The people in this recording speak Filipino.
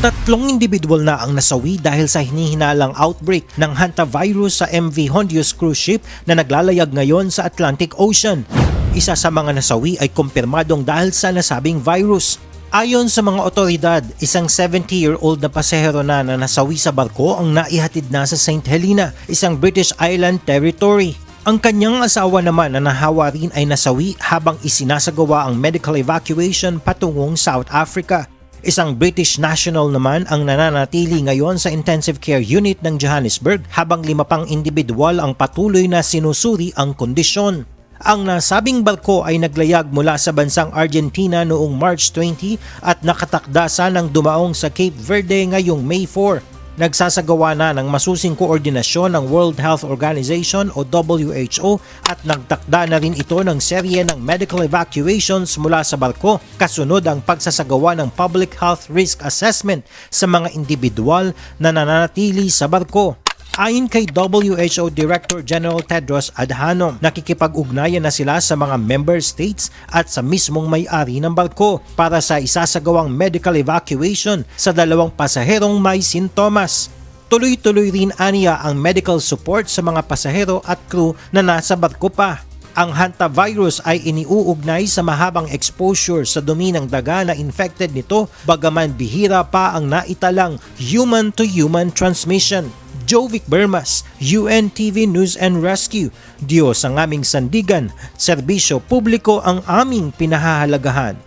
Tatlong individual na ang nasawi dahil sa hinihinalang outbreak ng hantavirus sa MV Hondios cruise ship na naglalayag ngayon sa Atlantic Ocean. Isa sa mga nasawi ay kumpirmadong dahil sa nasabing virus. Ayon sa mga otoridad, isang 70-year-old na pasahero na nasawi sa barko ang naihatid na sa St. Helena, isang British Island territory. Ang kanyang asawa naman na nahawa rin ay nasawi habang isinasagawa ang medical evacuation patungong South Africa. Isang British national naman ang nananatili ngayon sa intensive care unit ng Johannesburg habang 5 pang individual ang patuloy na sinusuri ang kondisyon. Ang nasabing barko ay naglayag mula sa bansang Argentina noong March 20 at nakatakda sanang dumaong sa Cape Verde ngayong May 4. Nagsasagawa na ng masusing koordinasyon ng World Health Organization o WHO at nagtakda na rin ito ng serye ng medical evacuations mula sa barko kasunod ang pagsasagawa ng Public Health Risk Assessment sa mga individual na nananatili sa barko. Ayon kay WHO Director General Tedros Adhanom, nakikipag-ugnayan na sila sa mga member states at sa mismong may-ari ng barko para sa isasagawang medical evacuation sa 2 pasaherong may sintomas. Tuloy-tuloy rin aniya ang medical support sa mga pasahero at crew na nasa barko pa. Ang hantavirus ay iniuugnay sa mahabang exposure sa dumi ng daga na infected nito bagaman bihira pa ang naitalang human-to-human transmission. Jovic Bermas, UNTV News and Rescue. Diyos ang aming sandigan, serbisyo publiko ang aming pinahahalagahan.